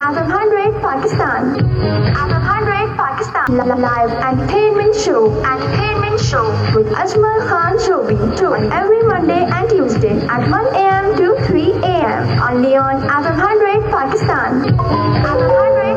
FM100 Pakistan. FM100 Pakistan. Live entertainment show with Ajmal Khan Shobi every Monday and Tuesday at 1 a.m. to 3 a.m. only on FM100 Pakistan. FM100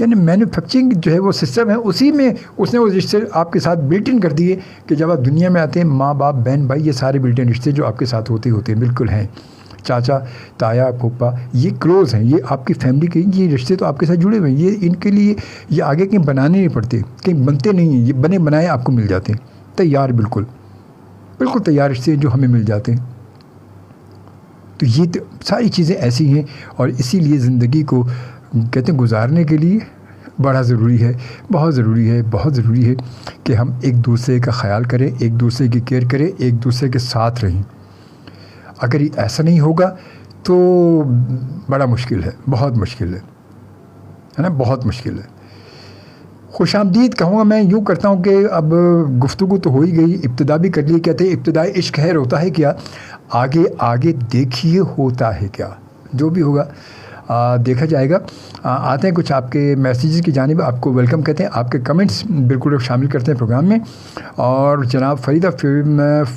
یعنی manufacturing جو ہے وہ system ہے، اسی میں اس نے وہ رشتے آپ کے ساتھ بلٹ ان کر دیے کہ جب آپ دنیا میں آتے ہیں ماں باپ بہن بھائی یہ سارے بلٹ ان رشتے جو آپ کے ساتھ ہوتے ہیں بالکل ہیں، چاچا تایا پھوپھا یہ کلوز ہیں، یہ آپ کی فیملی کے یہ رشتے تو آپ کے ساتھ جڑے ہوئے ہیں، یہ ان کے لیے یہ آگے کہیں بنانے نہیں پڑتے، کہیں بنتے نہیں ہیں، یہ بنے بنائے آپ کو مل جاتے ہیں تیار، بالکل تیار رشتے جو ہمیں مل جاتے ہیں۔ تو یہ ساری چیزیں ایسی ہیں اور اسی لیے زندگی کو کہتے ہیں گزارنے کے لیے بڑا ضروری ہے، بہت ضروری ہے، بہت ضروری ہے کہ ہم ایک دوسرے کا خیال کریں، ایک دوسرے کی کیئر کریں، ایک دوسرے کے ساتھ رہیں۔ اگر یہ ایسا نہیں ہوگا تو بڑا مشکل ہے، بہت مشکل ہے نا، بہت مشکل ہے۔ خوش آمدید کہوں گا میں، یوں کرتا ہوں کہ اب گفتگو تو ہو ہی گئی، ابتدا بھی کر لی، کہتے ہیں ابتدائی عشق خیر ہوتا ہے کیا، آگے آگے دیکھیے ہوتا ہے کیا، جو بھی ہوگا دیکھا جائے گا۔ آتے ہیں کچھ آپ کے میسیجز کی جانب، آپ کو ویلکم کہتے ہیں، آپ کے کمنٹس بالکل شامل کرتے ہیں پروگرام میں۔ اور جناب فریدہ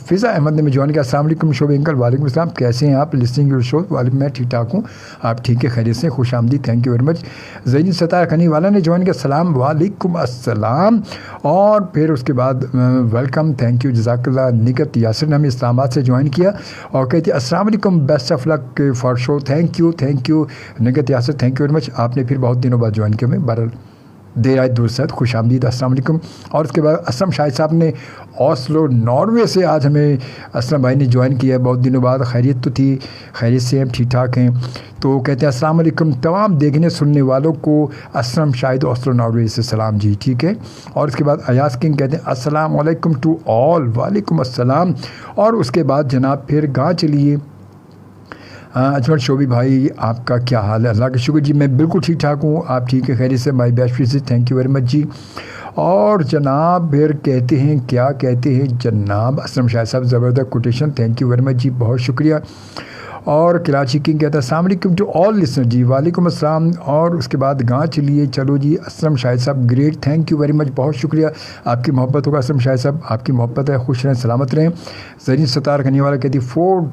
فضا احمد نے جوائن کیا، السلام علیکم شعبہ انکل، وعلیکم السلام، کیسے ہیں آپ، لسننگ یور شو، وعلیکم، میں ٹھیک ٹھاک ہوں، آپ ٹھیک ہے، خیریت سے، خوش آمدید، تھینک یو ویری مچ۔ زین ستار خنی والا نے جوائن کیا، السلام وعلیکم السلام، اور پھر اس کے بعد ویلکم، تھینک یو، جزاک اللہ۔ نگت یاسر نے ہمیں اسلام آباد سے جوائن کیا اور کہتے ہیں السلام علیکم، best of luck for show, thank you Nighat Yasir, thank you very much, آپ نے پھر بہت دنوں بعد جوائن کیا، میں بہرحال دیر آئے دور سے، خوش آمدید، السلام علیکم۔ اور اس کے بعد اسلم شاہد صاحب نے اوسلو ناروے سے آج ہمیں اسلم بھائی نے جوائن کیا ہے بہت دنوں بعد، خیریت تو تھی، خیریت سے ہم ٹھیک ٹھاک ہیں، تو کہتے ہیں السلام علیکم تمام دیکھنے سننے والوں کو، اسلم شاہد اوسلو ناروے سے سلام جی، ٹھیک ہے۔ اور اس کے بعد ایاز کنگ کہتے ہیں السلام علیکم ٹو آل، وعلیکم السلام۔ اور اس کے بعد جناب پھر گاں چلیے، اجمل شعبی بھائی آپ کا کیا حال ہے، اللہ کا شکر جی، میں بالکل ٹھیک ٹھاک ہوں، آپ ٹھیک ہے، خیریت سے، my best wishes, thank you very much ji. اور جناب پھر کہتے ہیں کیا کہتے ہیں جناب اسلم شاہ صاحب، زبردست quotation, thank you very much ji, بہت شکریہ۔ اور کراچی کنگ کہتا ہے السلام علیکم ٹو آل لسنر جی، وعلیکم السلام۔ اور اس کے بعد گاں چلیے، چلو جی، اسلم شاہد صاحب گریٹ، تھینک یو ویری مچ، بہت شکریہ، آپ کی محبت ہوگا اسلم شاہد صاحب، آپ کی محبت ہے، خوش رہیں، سلامت رہیں۔ زرین ستار کرنے والا کہتی 4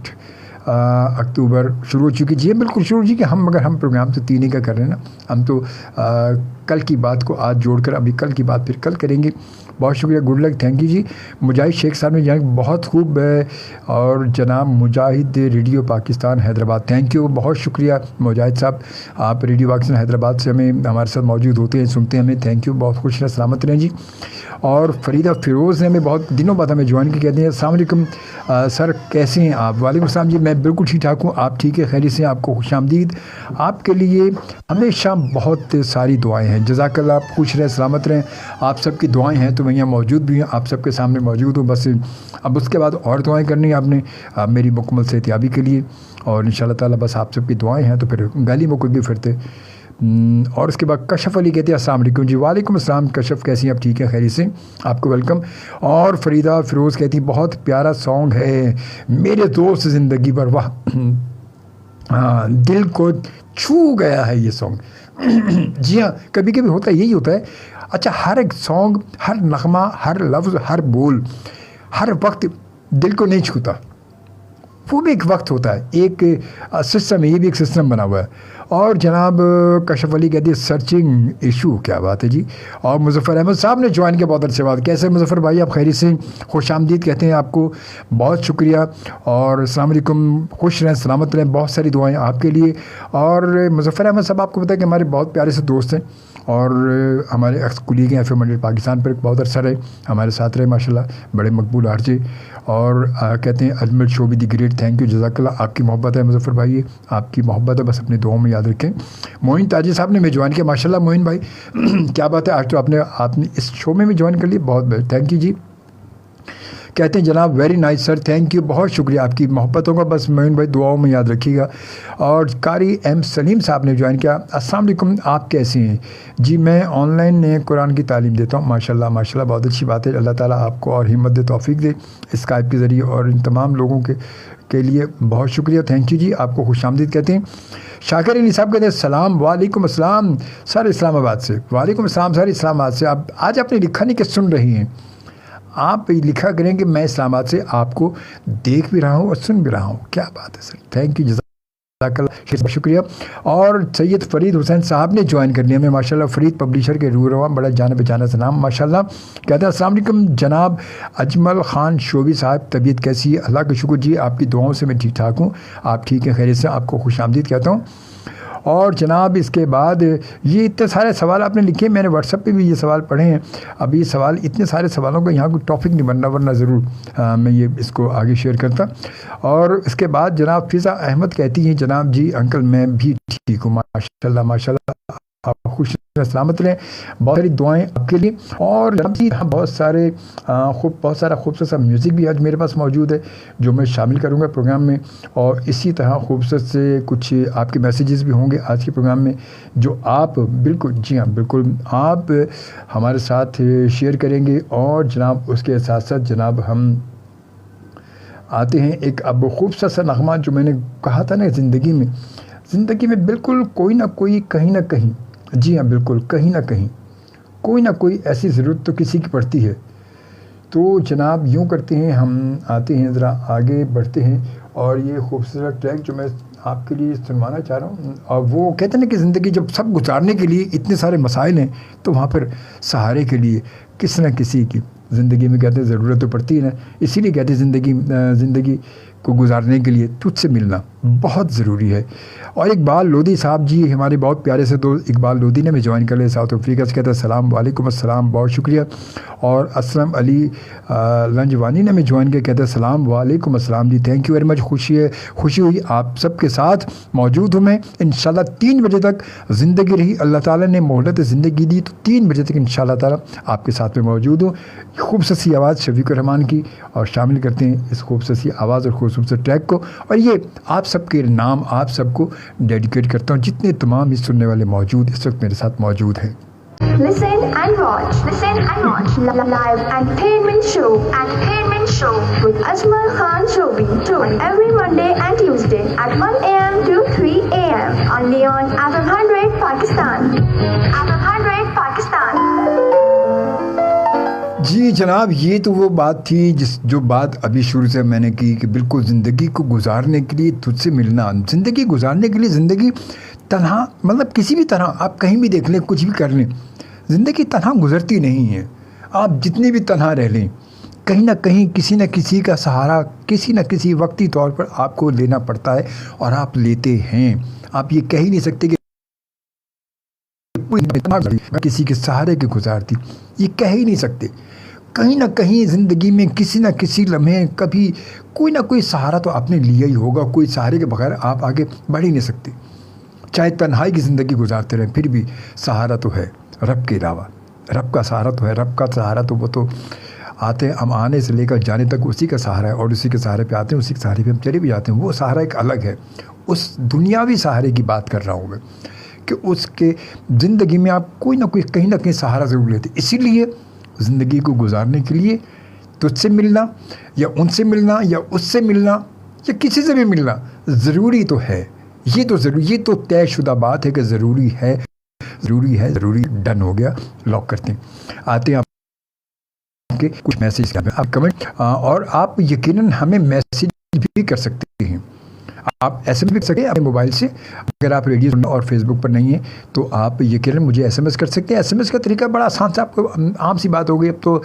اکتوبر شروع ہو چکی جی، بالکل شروع جی، کہ ہم اگر ہم پروگرام تو 3 کا کر رہے ہیں نا، ہم تو کل کی بات کو آج جوڑ کر ابھی کل کی بات پھر کل کریں گے، بہت شکریہ، good luck, thank you ji. Mujahid Sheikh sahab نے جان بہت خوب ہے، اور جناب Mujahid radio Pakistan Hyderabad, thank you, بہت شکریہ مجاہد صاحب، آپ ریڈیو پاکستان حیدرآباد سے ہمارے ساتھ موجود ہوتے ہیں، سنتے ہیں ہمیں، تھینک یو، بہت خوش رہیں، سلامت رہیں جی۔ اور فریدہ فیروز نے ہمیں بہت دنوں بعد ہمیں جوائن کی، کہتے ہیں السلام علیکم سر، کیسے ہیں آپ، وعلیکم السلام جی، میں بالکل ٹھیک ٹھاک ہوں، آپ ٹھیک ہے، خیریت سے، آپ کو خوش آمدید، آپ کے لیے ہمیشہ بہت ساری دعائیں ہیں، جزاک اللہ، آپ خوش رہیں، سلامت رہیں، آپ سب کی دعائیں ہیں تو میں یہاں موجود بھی ہوں، آپ سب کے سامنے موجود ہوں، بس اب اس کے بعد اور دعائیں کرنی ہیں آپ نے میری مکمل صحتیابی کے لیے، اور انشاءاللہ تعالیٰ بس آپ سب کی دعائیں ہیں تو پھر گالی میں کوئی بھی پھرتے۔ اور اس کے بعد کشف علی کہتے ہیں السلام علیکم جی، وعلیکم السلام کشف، کیسی ہیں آپ، ٹھیک ہے، خیریت سے، آپ کو ویلکم۔ اور فریدہ فیروز کہتی ہیں بہت پیارا سانگ ہے میرے دوست زندگی پر، واہ، دل کو چھو گیا ہے یہ سانگ، جی ہاں، کبھی کبھی ہوتا ہے، یہی ہوتا ہے، اچھا ہر ایک سانگ، ہر نغمہ، ہر لفظ، ہر بول، ہر وقت دل کو نہیں چھوتا، وہ بھی ایک وقت ہوتا ہے، ایک سسٹم ہے، یہ بھی ایک سسٹم بنا ہوا ہے۔ اور جناب کشف علی کہتے ہیں سرچنگ ایشو، کیا بات ہے جی۔ اور مظفر احمد صاحب نے جوائن کیا، بہت عرصے بعد، کیسے مظفر بھائی، آپ خیریت سے، خوش آمدید کہتے ہیں آپ کو، بہت شکریہ۔ اور السلام علیکم، خوش رہیں، سلامت رہیں، بہت ساری دعائیں آپ کے لیے۔ اور مظفر احمد صاحب آپ کو پتہ ہے کہ ہمارے بہت پیارے سے دوست ہیں، اور ہمارے ایکس کولیگ ہیں FM 100 پاکستان پر، بہت عرصہ رہے ہمارے ساتھ رہے، ماشاءاللہ بڑے مقبول آرجے، اور کہتے ہیں Ajmal Shobi the great, thank you, جزاک اللہ، آپ کی محبت ہے مظفر بھائی، آپ کی محبت ہے، بس اپنے دعاؤں میں یاد رکھیں۔ معین تاجر صاحب نے میں جوائن کیا، ماشاءاللہ معین بھائی کیا بات ہے، آج تو آپ نے اس شو میں جوائن کر لی، بہت بہت تھینک یو جی۔ کہتے ہیں جناب very nice sir, thank you, بہت شکریہ، آپ کی محبتوں کا بس معین بھائی دعاؤں میں یاد رکھیے گا۔ اور قاری ایم سلیم صاحب نے جوائن کیا، السلام علیکم، آپ کیسے ہیں جی، میں آن لائن قرآن کی تعلیم دیتا ہوں، ماشاءاللہ ماشاءاللہ، بہت اچھی بات ہے، اللہ تعالیٰ آپ کو اور ہمت دے، توفیق دے اسکائپ کے ذریعے، اور ان تمام لوگوں کے لیے بہت شکریہ، تھینک یو جی، آپ کو خوش آمدید کہتے ہیں۔ شاکر علی صاحب کہتے ہیں السلام، وعلیکم السلام سر، اسلام آباد سے، وعلیکم السلام سر، اسلام آباد سے، آج آپ نے لکھا نہیں کہ سن رہی ہیں، آپ لکھا کریں کہ میں اسلام آباد سے آپ کو دیکھ بھی رہا ہوں اور سن بھی رہا ہوں، کیا بات ہے سر، تھینک یو، شکریہ. اور سید فرید حسین صاحب نے جوائن کر لیا ہمیں ماشاءاللہ. فرید پبلیشر کے روح رواں بڑا جانا پہچانا سا نام ماشاءاللہ. کہتے ہیں السلام علیکم جناب اجمل خان شوبی صاحب, طبیعت کیسی ہے؟ اللہ کا شکر جی, آپ کی دعاؤں سے میں ٹھیک ٹھاک ہوں. آپ ٹھیک ہیں خیریت سے؟ آپ کو خوش آمدید کہتا ہوں. اور جناب اس کے بعد یہ اتنے سارے سوال آپ نے لکھے, میں نے واٹس ایپ پہ بھی یہ سوال پڑھے ہیں. اب یہ سوال اتنے سارے سوالوں کا یہاں کوئی ٹاپک نہیں بننا, ورنہ ضرور میں یہ اس کو آگے شیئر کرتا. اور اس کے بعد جناب فضا احمد کہتی ہیں جناب جی انکل میں بھی ٹھیک ہوں ماشاء اللہ ماشاء اللہ, آپ خوش سلامت رہیں. بہت ساری دعائیں آپ کے لیے. اور جناب جی بہت سارا خوبصورت سا میوزک بھی آج میرے پاس موجود ہے جو میں شامل کروں گا پروگرام میں. اور اسی طرح خوبصورت سے کچھ آپ کے میسیجز بھی ہوں گے آج کے پروگرام میں جو آپ بالکل جی ہاں بالکل آپ ہمارے ساتھ شیئر کریں گے. اور جناب اس کے ساتھ ساتھ جناب ہم آتے ہیں ایک اب خوبصورت سا نغمہ جو میں نے کہا تھا نا, زندگی میں بالکل کوئی نہ کوئی کہیں نہ کہیں, جی ہاں بالکل کہیں نہ کہیں کوئی نہ کوئی ایسی ضرورت تو کسی کی پڑتی ہے. تو جناب یوں کرتے ہیں, ہم آتے ہیں ذرا آگے بڑھتے ہیں. اور یہ خوبصورت ٹریک جو میں آپ کے لیے سنوانا چاہ رہا ہوں, اور وہ کہتے ہیں نا کہ زندگی جب سب گزارنے کے لیے اتنے سارے مسائل ہیں تو وہاں پر سہارے کے لیے کس نہ کسی کی زندگی میں کہتے ہیں ضرورت تو پڑتی ہے نا. اسی لیے کہتے ہیں زندگی کو گزارنے کے لیے تجھ سے ملنا بہت ضروری ہے. اور اقبال لودھی صاحب جی ہمارے بہت پیارے سے دوست اقبال لودھی نے بھی جوائن کر لیا ساؤتھ افریقہ سے, کہتے ہیں السلام علیکم السلام, بہت شکریہ. اور اسلم علی لنجوانی نے بھی جوائن کیا, کہتے ہیں السلام علیکم السلام جی, تھینک یو ویری مچ. خوشی ہوئی آپ سب کے ساتھ موجود ہوں میں. انشاءاللہ 3 بجے تک زندگی رہی, اللہ تعالیٰ نے مہلت زندگی دی تو 3 بجے تک انشاءاللہ تعالیٰ آپ کے ساتھ میں موجود ہوں. خوبصورت سی آواز شفیق الرحمان کی, اور شامل کرتے ہیں اس خوبصورت سی آواز اور خوبصورت ٹریک کو. اور یہ آپ سب کے نام آپ سب کو ڈیڈیکیٹ کرتا ہوں جتنے تمام اس سننے والے موجود اس وقت میرے ساتھ موجود ہیں. Listen and watch live entertainment show with Ajmal Khan Shobi every Monday and Tuesday at 1 a.m. to 3 a.m. only on FM 100 Pakistan. FM 100 Pakistan. جی جناب یہ تو وہ بات تھی جو بات ابھی شروع سے میں نے کی کہ بالکل زندگی کو گزارنے کے لیے تجھ سے ملنا. زندگی گزارنے کے لیے زندگی تنہا مطلب کسی بھی طرح آپ کہیں بھی دیکھ لیں کچھ بھی کر لیں, زندگی تنہا گزرتی نہیں ہے. آپ جتنے بھی تنہا رہ لیں کہیں نہ کہیں کسی نہ کسی کا سہارا کسی نہ کسی وقتی طور پر آپ کو لینا پڑتا ہے, اور آپ لیتے ہیں. آپ یہ کہہ ہی نہیں سکتے کہ کسی کے سہارے کے گزارتی, یہ کہہ ہی نہیں سکتے. کہیں نہ کہیں زندگی میں کسی نہ کسی لمحے کبھی کوئی نہ کوئی سہارا تو آپ نے لیا ہی ہوگا. کوئی سہارے کے بغیر آپ آگے بڑھ ہی نہیں سکتے. چاہے تنہائی کی زندگی گزارتے رہیں پھر بھی سہارا تو ہے رب کے علاوہ. رب کا سہارا تو ہے, رب کا سہارا تو وہ تو ہم آنے سے لے کر جانے تک اسی کا سہارا ہے, اور اسی کے سہارے پہ آتے ہیں, اسی کے سہارے پہ ہم چلے بھی جاتے ہیں. وہ سہارا ایک الگ ہے. اس دنیاوی سہارے کی بات کر رہا ہوں میں کہ اس کے زندگی میں آپ کوئی نہ کوئی کہیں نہ کہیں سہارا ضرور لیتے. اسی لیے زندگی کو گزارنے کے لیے تجھ سے ملنا یا ان سے ملنا یا اس سے ملنا یا کسی سے بھی ملنا ضروری تو ہے. یہ تو طے شدہ بات ہے کہ ضروری ہے. ڈن ہو گیا, لاک کرتے ہیں. آتے ہیں آپ کے کچھ میسیج آپ کمنٹ, اور آپ یقیناً ہمیں میسیج بھی کر سکتے ہیں. آپ ایس ایم ایس بھی کر سکتے ہیں اپنے موبائل سے. اگر آپ ریڈیو اور فیس بک پر نہیں ہیں تو آپ یقیناً مجھے ایس ایم ایس کر سکتے ہیں. ایس ایم ایس کا طریقہ بڑا آسان سے آپ کو عام سی بات ہو گئی اب تو.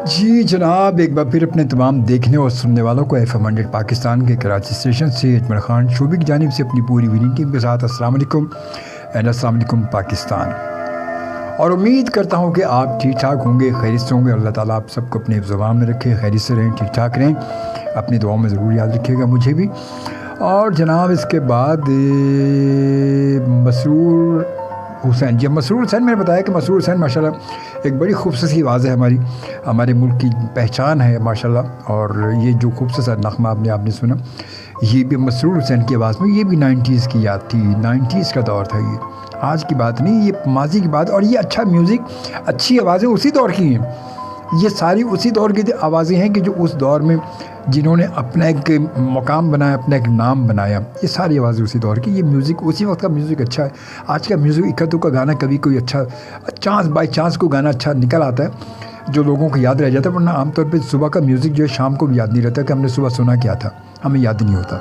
جی جناب، ایک بار پھر اپنے تمام دیکھنے اور سننے والوں کو FM 100 پاکستان کے کراچی اسٹیشن سے اجمل خان شوبی کی جانب سے اپنی پوری وننگ ٹیم کے ساتھ السلام علیکم اینڈ السلام علیکم پاکستان۔ اور امید کرتا ہوں کہ آپ ٹھیک ٹھاک ہوں گے، خیریت سے ہوں گے۔ اللہ تعالیٰ آپ سب کو اپنے زبان میں رکھے، خیریت سے رہیں، ٹھیک ٹھاک رہیں، اپنی دعاؤں میں ضرور یاد رکھیے گا مجھے بھی۔ اور جناب اس کے بعد مسرور حسین، جی مسرور حسین میں نے بتایا کہ مسرور حسین ماشاءاللہ ایک بڑی خوبصورت سی آواز ہے، ہمارے ملک کی پہچان ہے ماشاءاللہ۔ اور یہ جو خوبصورت نغمہ آپ نے سنا، یہ بھی مسرور حسین کی آواز میں، یہ بھی 90s کی یاد تھی، 90s کا دور تھا، یہ آج کی بات نہیں، یہ ماضی کی بات۔ اور یہ اچھا میوزک، اچھی آوازیں اسی دور کی ہیں، یہ ساری اسی دور کی آوازیں ہیں کہ جو اس دور میں جنہوں نے اپنا ایک مقام بنایا، اپنا ایک نام بنایا، یہ ساری آوازیں اسی دور کی۔ یہ میوزک اسی وقت کا میوزک اچھا ہے۔ آج کا میوزک اکتو کا گانا کبھی کوئی اچھا چانس بائی چانس کو گانا اچھا نکل آتا ہے جو لوگوں کو یاد رہ جاتا ہے، ورنہ عام طور پہ صبح کا میوزک جو ہے شام کو بھی یاد نہیں رہتا کہ ہم نے صبح سنا کیا تھا، ہمیں یاد نہیں ہوتا۔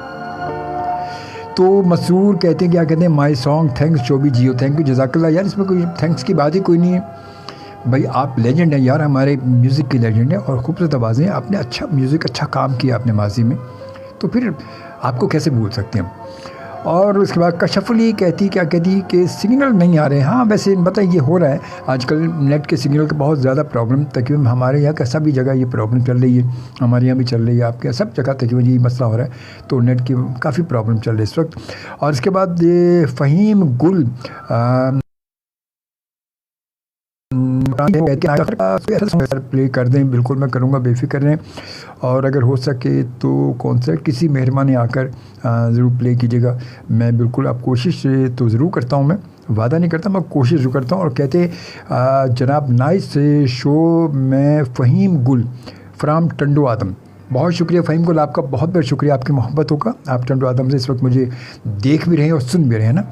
تو مسرور کہتے ہیں، کیا کہتے ہیں، مائی سانگ تھینکس شوبی جیو، تھینک یو، جزاک اللہ۔ یار اس میں کوئی تھینکس کی بات ہی کوئی نہیں ہے بھائی، آپ لیجنڈ ہیں یار، ہمارے میوزک کے لیجنڈ ہیں اور خوبصورت آوازیں ہیں، آپ نے اچھا میوزک، اچھا کام کیا اپنے ماضی میں، تو پھر آپ کو کیسے بھول سکتے ہیں۔ اور اس کے بعد کشف علی کیا کہتی کہ سگنل نہیں آ رہے۔ ہاں ویسے بتائیں، یہ ہو رہا ہے آج کل، نیٹ کے سگنل کا بہت زیادہ پرابلم، تقریباً ہمارے یہاں کا سبھی جگہ یہ پرابلم چل رہی ہے، ہمارے یہاں بھی چل رہی ہے، آپ کے سب جگہ تقریباً یہی مسئلہ ہو رہا ہے، تو نیٹ کی کافی پرابلم چل رہی ہے اس وقت۔ اور اس کے بعد فہیم گل پلے کر دیں، بالکل میں کروں گا، بے فکر رہیں۔ اور اگر ہو سکے تو کون سا کسی مہربانی آ کر ضرور پلے کیجیے گا، میں بالکل آپ کوشش تو ضرور کرتا ہوں، میں وعدہ نہیں کرتا، میں کوشش ضرور کرتا ہوں۔ اور کہتے جناب نائس شو میں فہیم گل فرام ٹنڈو آدم، بہت شکریہ فہیم گل، آپ کا بہت بہت شکریہ، آپ کی محبتوں کا، آپ ٹنڈو آدم سے اس وقت مجھے دیکھ بھی رہے ہیں اور سن بھی رہے ہیں نا،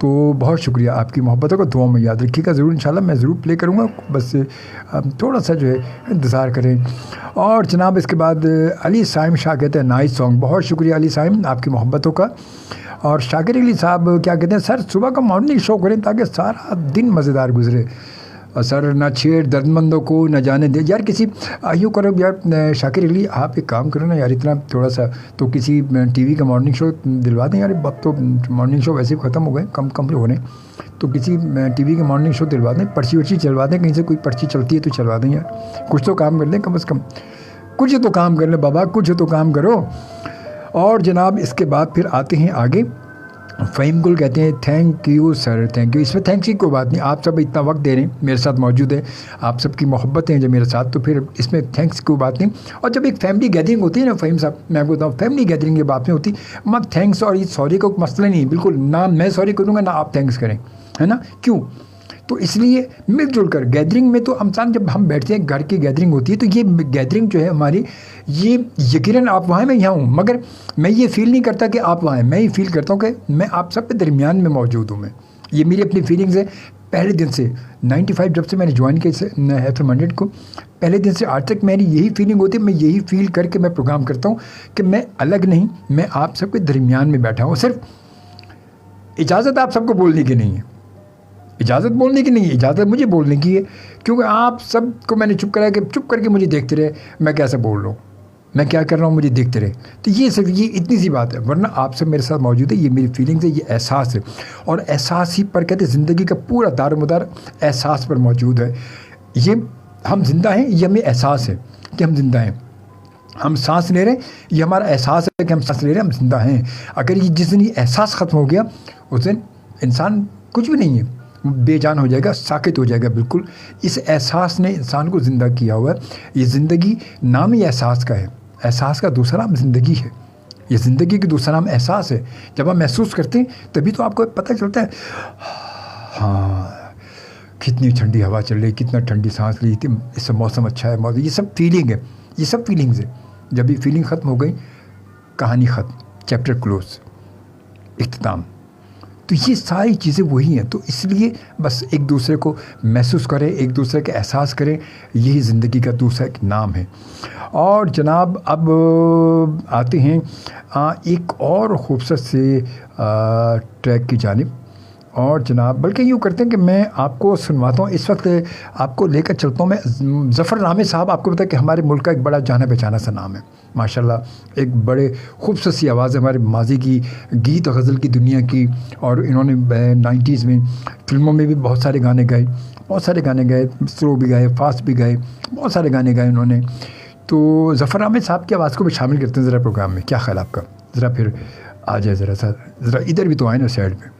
تو بہت شکریہ آپ کی محبتوں کو، دعاؤں میں یاد رکھیے گا ضرور، انشاءاللہ میں ضرور پلے کروں گا، بس تھوڑا سا جو ہے انتظار کریں۔ اور جناب اس کے بعد علی سائم شاہ کہتے ہیں نائس سانگ، بہت شکریہ علی سائم آپ کی محبتوں کا۔ اور شاکر علی صاحب کیا کہتے ہیں، سر صبح کا مارننگ شو کریں تاکہ سارا دن مزیدار گزرے، اور سر نہ چھیڑ درد مندوں کو نہ جانے دے۔ یار کسی یوں کرو یار شاکر علی، آپ ایک کام کرو نا یار، اتنا تھوڑا سا تو کسی ٹی وی کا مارننگ شو دلوا دیں یار، اب تو مارننگ شو ویسے بھی ختم ہو گئے، کم ہو رہے ہیں، تو کسی ٹی وی کا مارننگ شو دلوا دیں، پرچی چلوا دیں، کہیں سے کوئی پرچی چلتی ہے تو چلوا دیں یار، کچھ تو کام کر لیں، کم از کم کچھ تو کام کر لیں بابا، کچھ تو کام کرو۔ اور جناب اس کے بعد پھر آتے ہیں آگے، فہیم گل کہتے ہیں thank you sir, thank you, اس میں تھینکس کی کوئی بات نہیں، آپ سب اتنا وقت دے رہے ہیں، میرے ساتھ موجود ہیں، آپ سب کی محبت ہیں جو میرے ساتھ، تو پھر اس میں تھینکس کی کوئی بات نہیں۔ اور جب ایک فیملی گیدرنگ ہوتی ہے نا فہیم صاحب، میں آپ کو بتاؤں فیملی گیدرنگ کی بات نہیں ہوتی، مت تھینکس اور یہ سوری کا مسئلہ نہیں، بالکل نہ میں سوری کروں گا نہ آپ تھینکس کریں، ہے نا، کیوں؟ تو اس لیے مل جل کر گیدرنگ میں تو انسان جب ہم بیٹھتے ہیں، گھر کی گیدرنگ ہوتی ہے، تو یہ گیدرنگ جو ہے ہماری، یہ یقیناً آپ وہاں ہیں میں یہاں ہوں، مگر میں یہ فیل نہیں کرتا کہ آپ وہاں ہیں، میں یہ فیل کرتا ہوں کہ میں آپ سب کے درمیان میں موجود ہوں، میں یہ میری اپنی فیلنگز ہے پہلے دن سے 95 جب سے میں نے جوائن کیا FM 100 کو، پہلے دن سے آج تک میری یہی فیلنگ ہوتی ہے، میں یہی فیل کر کے میں پروگرام کرتا ہوں کہ میں الگ نہیں، میں آپ سب کے درمیان میں بیٹھا ہوں، صرف اجازت آپ سب کو بولنے کی نہیں ہے، اجازت بولنے کی نہیں ہے، اجازت مجھے بولنے کی ہے، کیونکہ آپ سب کو میں نے چپ کرایا کہ چپ کر کے مجھے دیکھتے رہے، میں کیسے بول رہا ہوں، میں کیا کر رہا ہوں، مجھے دیکھتے رہے، تو یہ صرف یہ اتنی سی بات ہے، ورنہ آپ سب میرے ساتھ موجود ہے، یہ میری فیلنگز ہے، یہ احساس ہے، اور احساس ہی پر کہتے ہیں زندگی کا پورا دار و مدار احساس پر موجود ہے، یہ ہم زندہ ہیں، یہ ہمیں احساس ہے کہ ہم زندہ ہیں، ہم سانس لے رہے ہیں، یہ ہمارا احساس ہے کہ ہم سانس لے رہے ہیں، ہم زندہ ہیں۔ اگر یہ جس دن یہ احساس ختم ہو گیا، اس دن انسان کچھ بھی نہیں ہے، بے جان ہو جائے گا، ساکت ہو جائے گا بالکل۔ اس احساس نے انسان کو زندہ کیا ہوا ہے، یہ زندگی نام ہی احساس کا ہے، احساس کا دوسرا نام زندگی ہے، یہ زندگی کا دوسرا نام احساس ہے۔ جب ہم محسوس کرتے ہیں تبھی تو آپ کو پتہ چلتا ہے ہاں کتنی ٹھنڈی ہوا چل رہی، کتنا ٹھنڈی سانس لی، اس سے موسم اچھا ہے، یہ سب فیلنگ ہے، یہ سب فیلنگز ہے۔ جب یہ فیلنگ ختم ہو گئی، کہانی ختم، چیپٹر کلوز، اختتام۔ تو یہ ساری چیزیں وہی ہیں، تو اس لیے بس ایک دوسرے کو محسوس کریں، ایک دوسرے کا احساس کریں، یہی زندگی کا دوسرا ایک نام ہے۔ اور جناب اب آتے ہیں ایک اور خوبصورت سے ٹریک کی جانب، اور جناب بلکہ یوں کرتے ہیں کہ میں آپ کو سنواتا ہوں، اس وقت آپ کو لے کر چلتا ہوں میں ظفر نامے صاحب. آپ کو پتہ ہے کہ ہمارے ملک کا ایک بڑا جانا پہچانا سا نام ہے ماشاءاللہ. ایک بڑے خوبصورت سی آواز ہے ہمارے ماضی کی گیت و غزل کی دنیا کی، اور انہوں نے 90s میں فلموں میں بھی بہت سارے گانے گائے، بہت سارے گانے گائے، سلو بھی گائے، فاسٹ بھی گائے، بہت سارے گانے گائے انہوں نے. تو ظفر نامے صاحب کی آواز کو بھی شامل کرتے ہیں ذرا پروگرام میں. کیا خیال آپ کا؟ ذرا پھر آ جائے ذرا ادھر بھی تو آئے نا سائڈ پہ.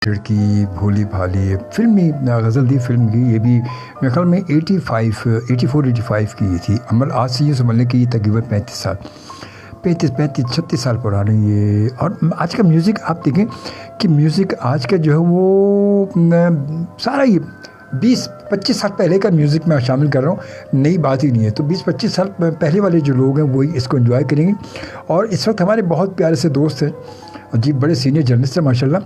لڑکی بھولی بھالی فلمی غزل تھی فلم کی، یہ بھی میرے خیال میں 84 کی یہ تھی عمل، آج سے یہ سمجھ لیں کہ یہ تقریباً 36 سال پرانی یہ. اور آج کا میوزک آپ دیکھیں کہ میوزک آج کا جو ہے وہ سارا یہ 20-25 سال پہلے کا میوزک میں شامل کر رہا ہوں، نئی بات ہی نہیں ہے. تو 20-25 سال پہلے والے جو لوگ ہیں وہی اس کو انجوائے کریں گے. اور اس وقت ہمارے بہت پیارے سے دوست ہیں جی، بڑے سینئر جرنلسٹ ہیں ماشاء اللہ.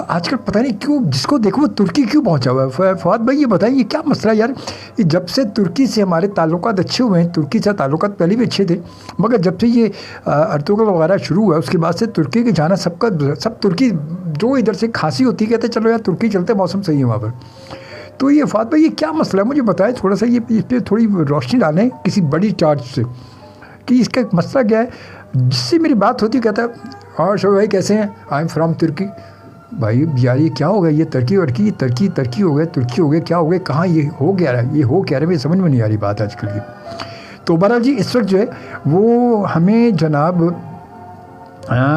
آج کل پتہ نہیں کیوں جس کو دیکھو وہ ترکی کیوں پہنچا ہوا ہے. فواد بھائی یہ بتائیں یہ کیا مسئلہ ہے یار؟ یہ جب سے ترکی سے ہمارے تعلقات اچھے ہوئے ہیں، ترکی سے تعلقات پہلے بھی اچھے تھے، مگر جب سے یہ ارطغرل وغیرہ شروع ہوا ہے اس کے بعد سے ترکی کے جانا سب ترکی جو ادھر سے کھانسی ہوتی ہے کہتے ہیں چلو یار ترکی چلتے، موسم صحیح ہے وہاں پر. تو یہ فواد بھائی یہ کیا مسئلہ ہے؟ مجھے بتائیں تھوڑا سا، یہ اس پہ تھوڑی روشنی ڈالیں کسی بڑی ٹارچ سے کہ اس کا مسئلہ کیا ہے. جس سے میری بات ہوتی کہتا ہے اور شعیب بھائی کیسے ہیں، آئی ایم فرام ترکی. بھائی یار یہ کیا ہو گیا، یہ ترکی ورکی، ترکی ہو گیا، ترکی ہو گیا، کیا ہو گیا، کہاں یہ ہو گیا رہا ہے، یہ ہو کیا رہا ہے، مجھے سمجھ میں نہیں آ رہی بات آج کل کی. تو بہرحال جی اس وقت جو ہے وہ ہمیں جناب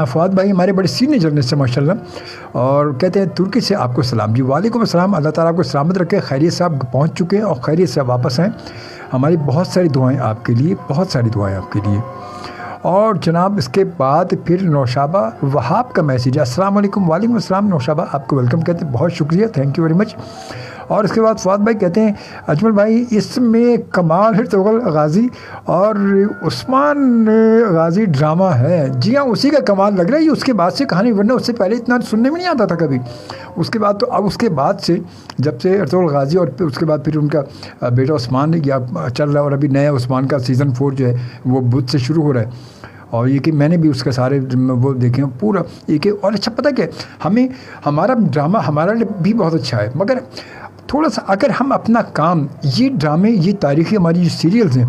فواد بھائی ہمارے بڑے سینئر جرنلسٹ ہیں ماشاء اللہ، اور کہتے ہیں ترکی سے آپ کو سلام. جی وعلیکم السلام، اللہ تعالیٰ آپ کو سلامت رکھے، خیریت سے آپ پہنچ چکے ہیں اور خیریت سے واپس آئیں. ہماری بہت ساری دعائیں آپ کے لیے، بہت ساری دعائیں آپ کے لیے. اور جناب اس کے بعد پھر نوشابہ وہاب کا میسیج ہے، السلام علیکم. وعلیکم السلام نوشابہ، آپ کو ویلکم کہتے ہیں، بہت شکریہ، تھینک یو ویری مچ. اور اس کے بعد فواد بھائی کہتے ہیں اجمل بھائی اس میں کمال ارطغرل غازی اور عثمان غازی ڈرامہ ہے. جی ہاں اسی کا کمال لگ رہا ہے یہ، اس کے بعد سے کہانی، ورنہ اس سے پہلے اتنا سننے میں نہیں آتا تھا کبھی. اس کے بعد تو اب اس کے بعد سے جب سے ارطغرل غازی اور اس کے بعد پھر ان کا بیٹا عثمان یا چل رہا ہے، اور ابھی نیا عثمان کا سیزن 4 جو ہے وہ بدھ سے شروع ہو رہا ہے. اور یہ کہ میں نے بھی اس کا سارے وہ دیکھے ہیں پورا یہ کہ. اور اچھا پتہ کہ ہمیں ہمارا ڈرامہ ہمارا بھی بہت اچھا ہے، مگر تھوڑا سا اگر ہم اپنا کام یہ ڈرامے یہ تاریخی ہماری جو سیریلز ہیں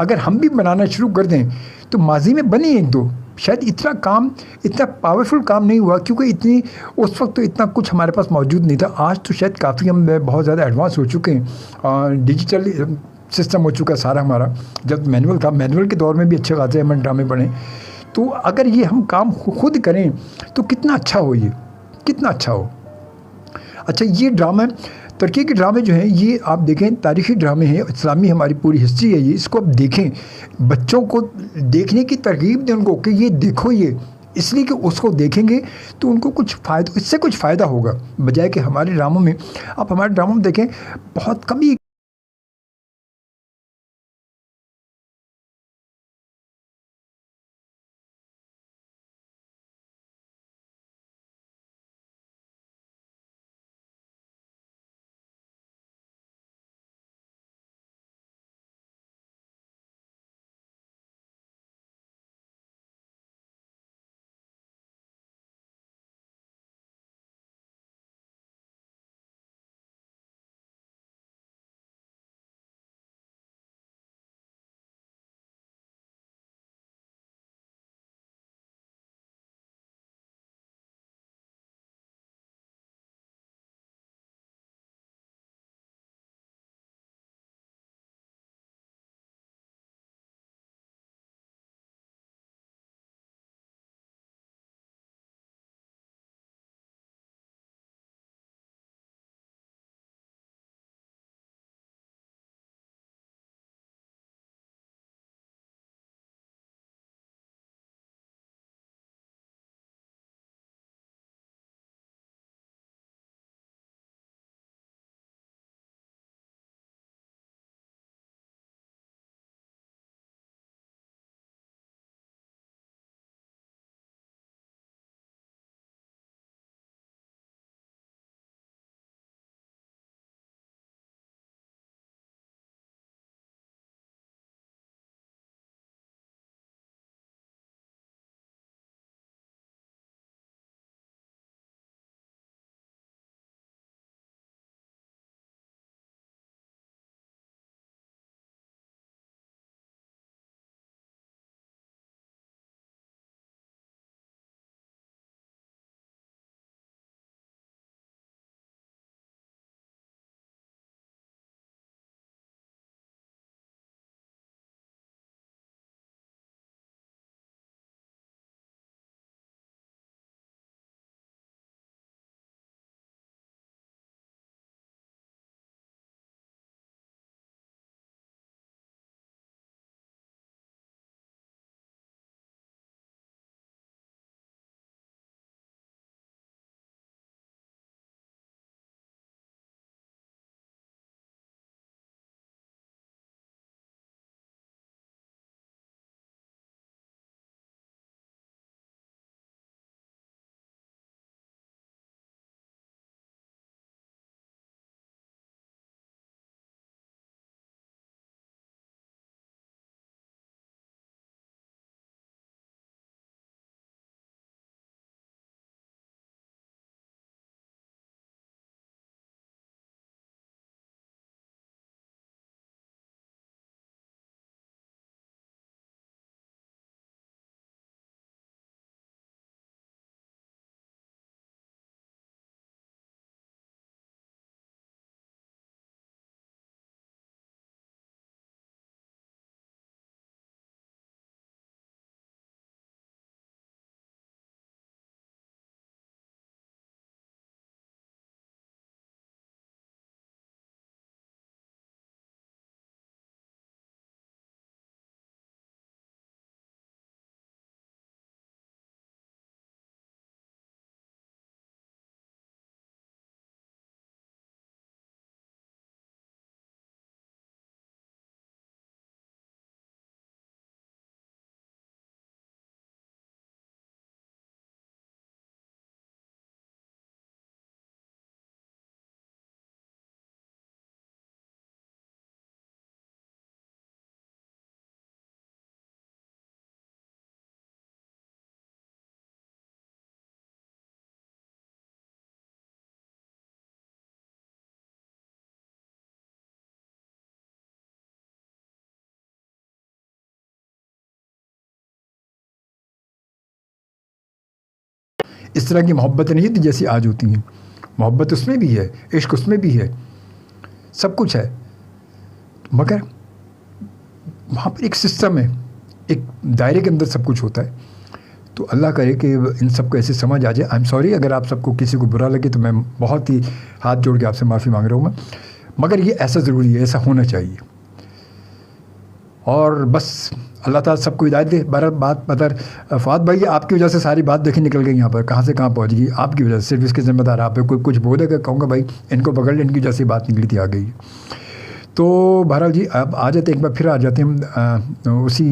اگر ہم بھی بنانا شروع کر دیں تو ماضی میں بنی ایک دو، شاید اتنا پاورفل کام نہیں ہوا کیونکہ اس وقت تو اتنا کچھ ہمارے پاس موجود نہیں تھا. آج تو شاید کافی ہم بہت زیادہ ایڈوانس ہو چکے ہیں، ڈیجیٹل سسٹم ہو چکا ہے سارا ہمارا. جب مینول تھا، مینول کے دور میں بھی اچھے خاصے ہمیں ڈرامے بنے. تو اگر یہ ہم کام خود کریں تو کتنا اچھا ہو، یہ کتنا اچھا ہو. اچھا یہ ڈرامہ ترکی کے ڈرامے جو ہیں یہ آپ دیکھیں تاریخی ڈرامے ہیں، اسلامی ہماری پوری ہسٹری ہے یہ، اس کو آپ دیکھیں، بچوں کو دیکھنے کی ترغیب دیں ان کو کہ یہ دیکھو، یہ اس لیے کہ اس کو دیکھیں گے تو ان کو اس سے کچھ فائدہ ہوگا، بجائے کہ ہمارے ڈراموں میں آپ ہمارے ڈراموں میں دیکھیں بہت کم ہی اس طرح کی محبتیں نہیں ہوتی جیسی آج ہوتی ہیں. محبت اس میں بھی ہے, عشق اس میں بھی ہے, سب کچھ ہے, مگر وہاں پر ایک سسٹم ہے, ایک دائرے کے اندر سب کچھ ہوتا ہے. تو اللہ کرے کہ ان سب کو ایسے سمجھ آ جائے. آئی ایم سوری اگر آپ سب کو کسی کو برا لگے تو میں بہت ہی ہاتھ جوڑ کے آپ سے معافی مانگ رہا ہوں میں, مگر یہ ایسا ضروری ہے, ایسا ہونا چاہیے. اور بس اللہ تعالیٰ سب کو ہدایت دے. بات بدر فواد بھائی آپ کی وجہ سے ساری بات دیکھیں نکل گئی, یہاں پر کہاں سے کہاں پہنچ گئی آپ کی وجہ سے. صرف اس کے ذمہ دار آپ ہے. کوئی کچھ بولے گا کہوں گا بھائی ان کو پکڑ لیں, ان کی وجہ سے بات نکلی تھی آ گئی. تو بہرحال جی اب آ جاتے, ایک بار پھر آ جاتے ہم اسی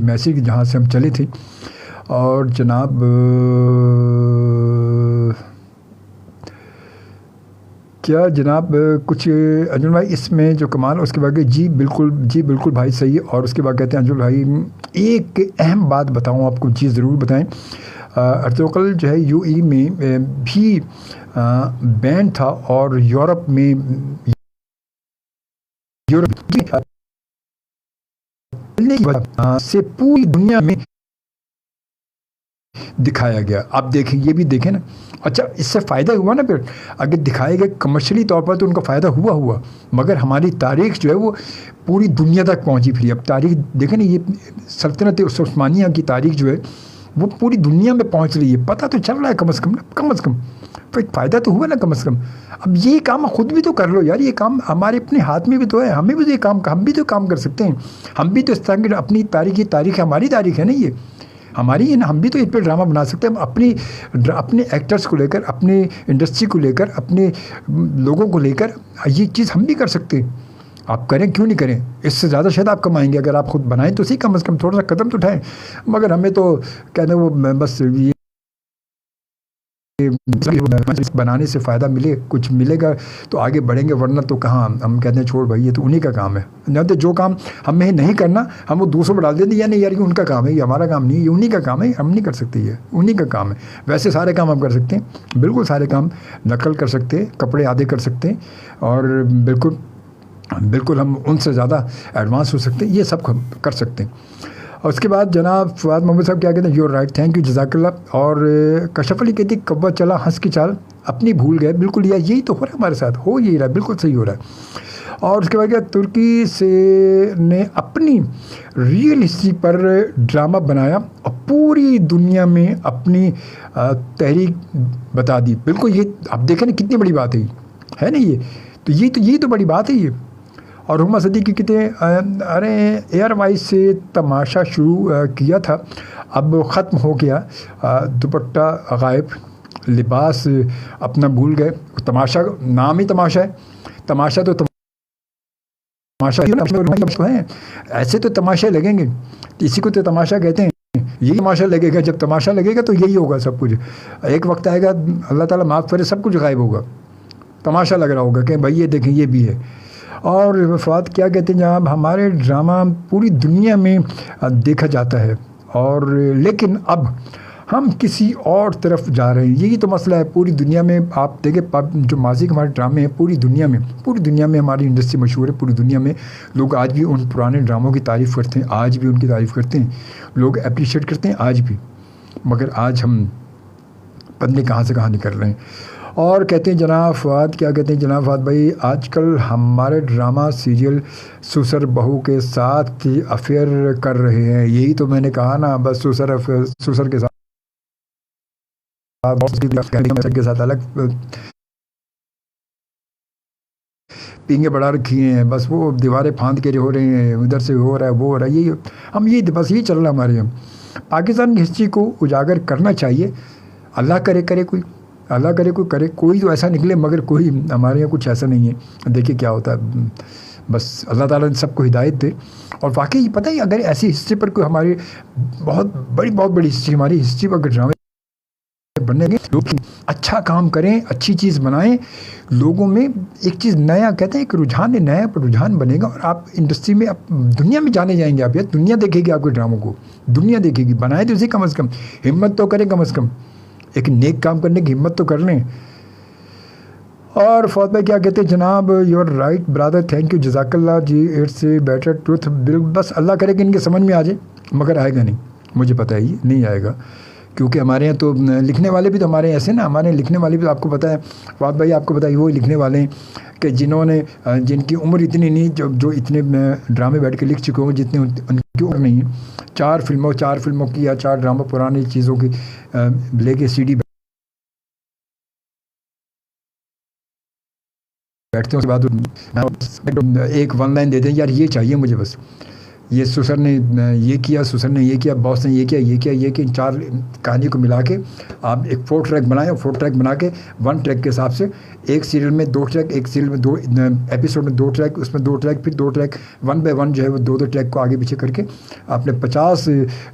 میسیج جہاں سے ہم چلے تھے. اور جناب کیا جناب کچھ انجل بھائی اس میں جو کمال اس کے بعد جی بالکل بھائی صحیح ہے. اور اس کے بعد کہتے ہیں انجل بھائی ایک اہم بات بتاؤں آپ کو, جی ضرور بتائیں. ارطغرل جو ہے یو ای میں بھی بین تھا, اور یورپ میں سے پوری دنیا میں دکھایا گیا. آپ دیکھیں, یہ بھی دیکھیں نا. اچھا اس سے فائدہ ہوا نا, پھر اگر دکھائے گئے کمرشلی طور پر تو ان کا فائدہ ہوا, مگر ہماری تاریخ جو ہے وہ پوری دنیا تک پہنچی پھر. اب تاریخ دیکھیں نا, یہ سلطنت عثمانیہ کی تاریخ جو ہے وہ پوری دنیا میں پہنچ رہی ہے. پتہ تو چل رہا ہے کم از کم تو ایک فائدہ تو ہوا نا کم از کم. اب یہ کام خود بھی تو کر لو یار, یہ کام ہمارے اپنے ہاتھ میں بھی تو ہے, ہمیں بھی تو یہ کام, ہم بھی تو کام کر سکتے ہیں. ہم بھی تو اس طرح کی اپنی تاریخ ہماری تاریخ ہے نا, یہ ہماری ہے نا. ہم بھی تو اس پہ ڈرامہ بنا سکتے ہیں. ہم اپنے ایکٹرز کو لے کر, اپنے انڈسٹری کو لے کر, اپنے لوگوں کو لے کر یہ چیز ہم بھی کر سکتے ہیں. آپ کریں, کیوں نہیں کریں؟ اس سے زیادہ شاید آپ کمائیں گے اگر آپ خود بنائیں تو صحیح, کم از کم تھوڑا سا قدم تو اٹھائیں. مگر ہمیں تو کہتے ہیں وہ بس یہ بنانے سے فائدہ ملے, کچھ ملے گا تو آگے بڑھیں گے, ورنہ تو کہاں. ہم کہتے ہیں چھوڑ بھائی یہ تو انہی کا کام ہے. جانتے جو کام ہمیں نہیں کرنا ہم وہ دوسروں پر ڈال دیتے, یا نہیں یار یہ ان کا کام ہے, یہ ہمارا کام نہیں, یہ انہی کا کام ہے, ہم نہیں کر سکتے, یہ انہی کا کام ہے. ویسے سارے کام ہم کر سکتے ہیں, بالکل سارے کام نقل کر سکتے ہیں, کپڑے آدھے کر سکتے ہیں, اور بالکل ہم ان سے زیادہ ایڈوانس ہو سکتے ہیں, یہ سب کر سکتے ہیں. اور اس کے بعد جناب فواد محمد صاحب کیا کہتے ہیں, یو رائٹ, تھینک یو, جزاک اللہ. اور کشف علی کہتی کبا چلا ہنس کی چال اپنی بھول گئے. بالکل یہی تو ہو رہا ہے ہمارے ساتھ, ہو یہی رہا ہے, بالکل صحیح ہو رہا ہے. اور اس کے بعد کیا, ترکی سے نے اپنی ریئل ہسٹری پر ڈرامہ بنایا اور پوری دنیا میں اپنی تحریک بتا دی. بالکل یہ آپ دیکھیں نا کتنی بڑی بات ہے نا, یہ تو بڑی بات ہے یہ. اور حما صدیقی کہتے ہیں ارے ایئر وائز سے تماشا شروع کیا تھا, اب ختم ہو گیا, دوپٹہ غائب, لباس اپنا بھول گئے. تماشا نام ہی تماشا ہے, تماشا تو تماشا ہے, ایسے تو تماشے لگیں گے, اسی کو تو تماشا کہتے ہیں. یہی تماشا لگے گا, جب تماشا لگے گا تو یہی ہوگا سب کچھ. ایک وقت آئے گا اللہ تعالیٰ معاف کرے سب کچھ غائب ہوگا, تماشا لگ رہا ہوگا کہ بھائی یہ دیکھیں یہ بھی ہے. اور فواد کیا کہتے ہیں جناب, ہمارے ڈرامہ پوری دنیا میں دیکھا جاتا ہے, اور لیکن اب ہم کسی اور طرف جا رہے ہیں. یہی تو مسئلہ ہے پوری دنیا میں. آپ دیکھیں جو ماضی کے ہمارے ڈرامے ہیں پوری دنیا میں ہماری انڈسٹری مشہور ہے. پوری دنیا میں لوگ آج بھی ان پرانے ڈراموں کی تعریف کرتے ہیں, آج بھی ان کی تعریف کرتے ہیں, لوگ اپریشیٹ کرتے ہیں آج بھی. مگر آج ہم پتہ نہیں کہاں سے کہاں نکل رہے ہیں. اور کہتے ہیں جناب فواد, کیا کہتے ہیں جناب فواد بھائی, آج کل ہمارے ڈرامہ سیریل سسر بہو کے ساتھ افیئر کر رہے ہیں. یہی تو میں نے کہا نا, بس سسر کے ساتھ الگ پینگے بڑھا رکھی ہیں, بس وہ دیواریں پھاند کے جو ہو رہے ہیں, ادھر سے ہو رہا ہے وہ ہو رہا ہے. یہی بس یہی چل رہا ہے ہمارے یہاں. پاکستان کی ہسٹری کو اجاگر کرنا چاہیے. اللہ کرے کوئی تو ایسا نکلے, مگر کوئی ہمارے یہاں کچھ ایسا نہیں ہے. دیکھیے کیا ہوتا ہے, بس اللہ تعالیٰ نے سب کو ہدایت دے. اور واقعی پتہ ہی اگر ایسی ہسٹری پر کوئی ہماری بہت بڑی ہسٹری, ہماری ہسٹری پر اگر ڈرامے بننے گے, لوگ اچھا کام کریں, اچھی چیز بنائیں, لوگوں میں ایک چیز نیا, کہتے ہیں ایک رجحان ہے, نیا پر رجحان بنے گا, اور آپ انڈسٹری میں دنیا میں جانے جائیں گے. آپ یار دنیا دیکھے گی آپ کے ڈراموں کو, دنیا دیکھے گی. بنائے تو اسے کم از کم ہمت تو کریں, کم از کم ایک نیک کام کرنے کی ہمت تو کر لیں. اور فواد بھائی کیا کہتے ہیں جناب, you are right brother, thank you, جزاک اللہ جی, اٹس اے بیٹر ٹروتھ. بس اللہ کرے کہ ان کے سمجھ میں آ جائے, مگر آئے گا نہیں, مجھے پتہ ہے یہ نہیں آئے گا, کیونکہ ہمارے یہاں تو لکھنے والے بھی تو ہمارے ایسے نا، ہمارے لکھنے والے بھی تو آپ کو پتہ ہے فواد بھائی، آپ کو پتہ ہے وہ لکھنے والے ہیں کہ جنہوں نے جن کی عمر اتنی نہیں، جو اتنے ڈرامے بیٹھ کے لکھ چکے ہوں جتنے ان کی عمر نہیں ہے، 4 فلموں کی یا 4 ڈرامہ پرانی چیزوں کی لے کے CD بیٹھتے ہیں، اس کے بعد ایک 1 لائن دیتے ہیں، یار یہ چاہیے مجھے، بس یہ سسر نے یہ کیا، سسر نے یہ کیا، باس نے یہ کیا، ان 4 کہانی کو ملا کے آپ ایک 4 ٹریک بنائیں، اور 4 ٹریک بنا کے 1 ٹریک کے حساب سے ایک سیریل میں 2 ٹریک، ایک سیریل میں 2 ایپیسوڈ میں 2 ٹریک، اس میں 2 ٹریک، پھر 2 ٹریک 1 بائی 1 جو ہے وہ 2 ٹریک کو آگے پیچھے کر کے آپ نے 50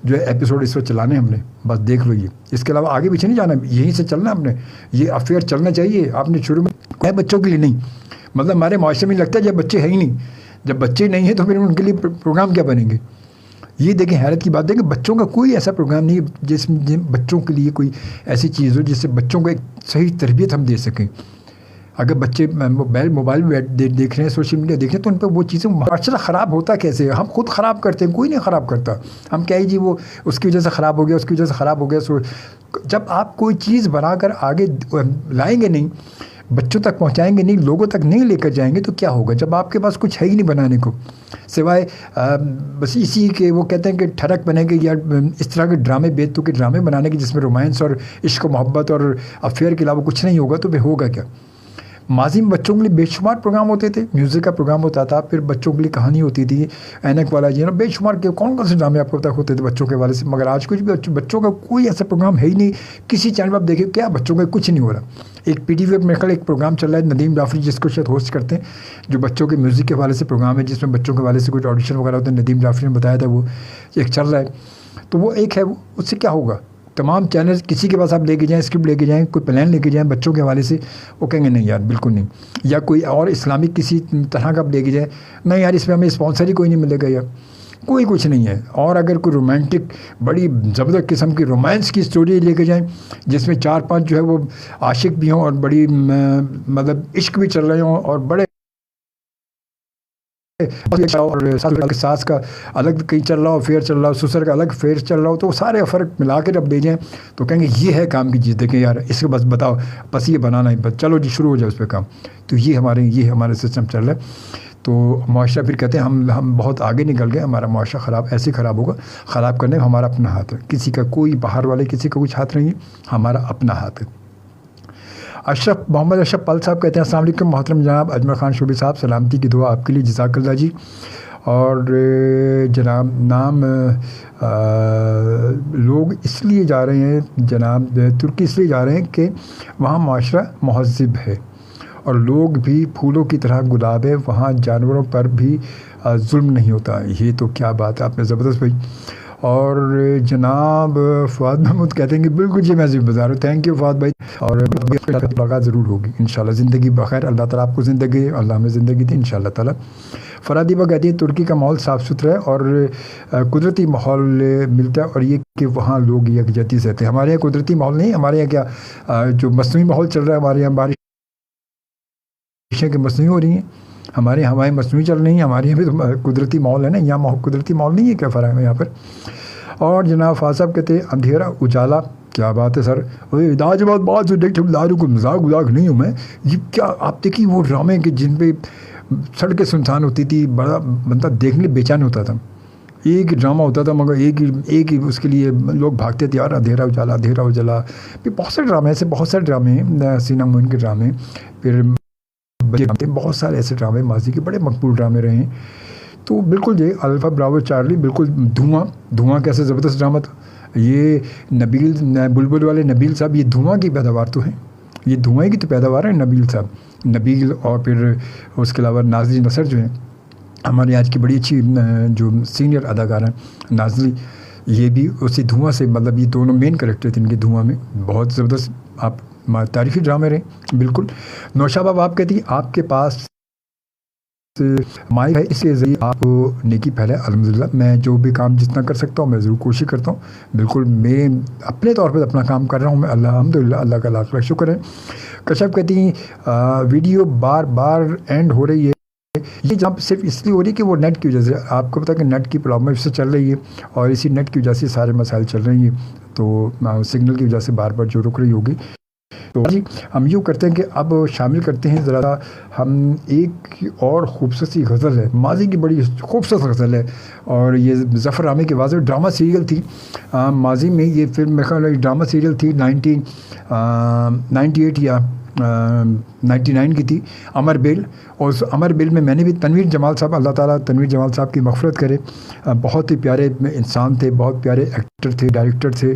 جو ہے ایپیسوڈ اس وقت چلانے ہم نے، بس دیکھ لو یہ، اس کے علاوہ آگے پیچھے نہیں جانا، یہیں سے چلنا ہم نے، یہ افیئر چلنا چاہیے۔ آپ نے شروع میں بچوں کے لیے نہیں، مطلب ہمارے معاشرے میں لگتا ہے جب بچے ہیں ہی نہیں، جب بچے نہیں ہیں تو پھر ان کے لیے پروگرام کیا بنیں گے؟ یہ دیکھیں حیرت کی بات ہے کہ بچوں کا کوئی ایسا پروگرام نہیں ہے جس میں بچوں کے لیے کوئی ایسی چیز ہو جس سے بچوں کو ایک صحیح تربیت ہم دے سکیں۔ اگر بچے موبائل میں دیکھ رہے ہیں، سوشل میڈیا دیکھ رہے ہیں، تو ان پہ وہ چیزیں معاشرہ خراب ہوتا کیسے ہے؟ ہم خود خراب کرتے ہیں، کوئی نہیں خراب کرتا۔ ہم کیا جی وہ اس کی وجہ سے خراب ہو گیا، اس کی وجہ سے خراب ہو گیا۔ جب آپ کوئی چیز بنا کر آگے لائیں گے نہیں، بچوں تک پہنچائیں گے نہیں، لوگوں تک نہیں لے کر جائیں گے، تو کیا ہوگا جب آپ کے پاس کچھ ہے ہی نہیں بنانے کو سوائے بس اسی کے، وہ کہتے ہیں کہ ٹھڑک بنے گے یا اس طرح کے ڈرامے، بیتو کے ڈرامے بنانے کے جس میں رومانس اور عشق و محبت اور افیئر کے علاوہ کچھ نہیں ہوگا، تو پھر ہوگا کیا؟ ماضی میں بچوں کے لیے بے شمار پروگرام ہوتے تھے، میوزک کا پروگرام ہوتا تھا، پھر بچوں کے لیے کہانی ہوتی تھی، اینک والا جی نا، بے شمار کے کون سے ڈرامے آپ کو تک ہوتے تھے بچوں کے حوالے سے، مگر آج کچھ بھی بچوں کا کوئی ایسا پروگرام ہے ہی نہیں۔ کسی چینل پر آپ دیکھیں کیا بچوں کا کچھ نہیں ہو رہا۔ ایک PTV پر میرے خیال ایک پروگرام چل رہا ہے، ندیم جعفری جس کو شاید ہوسٹ کرتے ہیں، جو بچوں کے میوزک کے حوالے سے پروگرام ہے، جس میں بچوں کے حوالے سے کچھ آڈیشن وغیرہ ہوتے ہیں، ندیم جعفری نے بتایا تھا، وہ ایک چل رہا ہے۔ تو وہ ایک ہے، اس سے کیا ہوگا؟ تمام چینلز کسی کے پاس آپ لے کے جائیں، اسکرپٹ لے کے جائیں، کوئی پلان لے کے جائیں بچوں کے حوالے سے، وہ کہیں گے نہیں یار بالکل نہیں، یا کوئی اور اسلامک کسی طرح کا آپ لے کے جائیں، نہیں یار اس میں ہمیں اسپانسر ہی کوئی نہیں ملے گا، یا کوئی کچھ نہیں ہے۔ اور اگر کوئی رومانٹک بڑی زبردست قسم کی رومانس کی سٹوری لے کے جائیں جس میں 4-5 جو ہے وہ عاشق بھی ہوں اور بڑی مطلب عشق بھی چل رہے ہوں، اور بڑے اور ساس کا الگ کہیں چل رہا ہو، فیئر چل رہا ہو، سسر کا الگ فیئر چل رہا ہو، تو سارے فرق ملا کے جب دے جائیں تو کہیں گے یہ ہے کام کی چیز، دیکھیں یار اس کو بس بتاؤ، بس یہ بنانا ہے، بس چلو جی شروع ہو جائے اس پہ کام۔ تو یہ ہمارے سسٹم چل رہا ہے۔ تو معاشرہ پھر کہتے ہیں ہم بہت آگے نکل گئے، ہمارا معاشرہ خراب ایسے خراب ہوگا، خراب کرنے میں ہمارا اپنا ہاتھ ہے، کسی کا کوئی باہر والے کسی کا کچھ ہاتھ نہیں ہے، ہمارا اپنا ہاتھ ہے۔ محمد اشرف پل صاحب کہتے ہیں السلام علیکم محترم جناب اجمل خان شوبی صاحب، سلامتی کی دعا آپ کے لیے، جزاک اللہ جی۔ اور جناب نام لوگ اس لیے جا رہے ہیں جناب ترکی، اس لیے جا رہے ہیں کہ وہاں معاشرہ مہذب ہے اور لوگ بھی پھولوں کی طرح گلاب ہے، وہاں جانوروں پر بھی ظلم نہیں ہوتا۔ یہ تو کیا بات ہے، آپ نے زبردست بھائی۔ اور جناب فواد محمود کہتے ہیں کہ بالکل جی میں بتا رہا ہوں، تھینک یو فواد بھائی، اور ملاقات ضرور ہوگی انشاءاللہ، زندگی بخیر، اللہ تعالیٰ آپ کو زندگی، اللہ ہمیں زندگی دی انشاءاللہ تعالیٰ۔ فرادیبہ کہتی ہے ترکی کا ماحول صاف ستھرا ہے اور قدرتی ماحول ملتا ہے، اور یہ کہ وہاں لوگ یکجہتی سے رہتے ہیں۔ ہمارے یہاں قدرتی ماحول نہیں، ہمارے یہاں کیا جو مصنوعی ماحول چل رہا ہے، ہمارے یہاں بارشیں کہ مصنوعی ہو رہی ہیں، ہمارے ہوائیں مصنوعی چل رہی ہیں، ہمارے یہاں بھی تو قدرتی ماحول ہے نا، یہاں قدرتی ماحول نہیں ہے، کیا فرق ہے یہاں پر۔ اور جناب فاضل صاحب کہتے ہیں اندھیرا اجالا، کیا بات ہے سر، داج بات سے دیکھتے دارو کو مذاق نہیں ہوں میں، یہ کیا آپ دیکھیے وہ ڈرامے کہ جن پہ سڑکیں سنسان ہوتی تھی، بڑا بندہ دیکھنے بے چین ہوتا تھا، ایک ہی ڈرامہ ہوتا تھا مگر ایک ہی اس کے لیے لوگ بھاگتے تھے یار، اندھیرا اجالا۔ پھر بہت سارے ڈرامے ایسے، بہت سارے ڈرامے ہیں، سینا موین کے ڈرامے، پھر بہت سارے ایسے ڈرامے ماضی کے بڑے مقبول ڈرامے رہے ہیں۔ تو بالکل جی الفا براوو چارلی، بالکل دھواں کیسے زبردست ڈرامہ تھا، یہ نبیل بلبل والے نبیل صاحب، یہ دھواں کی پیداوار تو ہے، یہ دھوئیں کی تو پیداوار ہے نبیل صاحب، نبیل، اور پھر اس کے علاوہ نازلی نصر جو ہیں ہمارے آج کی بڑی اچھی جو سینئر اداکار ہیں نازلی، یہ بھی اسی دھواں سے، مطلب یہ دونوں مین کریکٹر تھے ان کے دھواں میں، بہت زبردست آپ تاریخی ڈرامے رہے بالکل۔ نوشابہ آپ کہتی آپ کے پاس مائک ہے، اس کے ذریعے آپ نیکی پھیلائے، الحمدللہ میں جو بھی کام جتنا کر سکتا ہوں میں ضرور کوشش کرتا ہوں، بالکل میں اپنے طور پر اپنا کام کر رہا ہوں میں، الحمدللہ اللہ کا لاکھ لاکھ شکر ہے۔ کشف کہتی ہیں ویڈیو بار اینڈ ہو رہی ہے، یہ جب صرف اس لیے ہو رہی ہے کہ وہ نیٹ کی وجہ سے، آپ کو پتا کہ نیٹ کی پرابلم اس سے چل رہی ہے اور اسی نیٹ کی وجہ سے سارے مسائل چل رہی ہیں، تو سگنل کی وجہ سے بار بار جو رک رہی ہوگی. تو جی ہم یوں کرتے ہیں کہ اب شامل کرتے ہیں ذرا ہم ایک اور خوبصورت سی غزل ہے، ماضی کی بڑی خوبصورت غزل ہے، اور یہ ظفر عامر کی واضح ڈرامہ سیریل تھی. ماضی میں یہ فلم میرے خیال ڈرامہ سیریل تھی 1998 یا 99 کی تھی، امر بیل. اور اس امر بیل میں نے بھی تنویر جمال صاحب، اللہ تعالیٰ تنویر جمال صاحب کی مغفرت کرے، بہت ہی پیارے انسان تھے، بہت پیارے ایکٹر تھے، ڈائریکٹر تھے.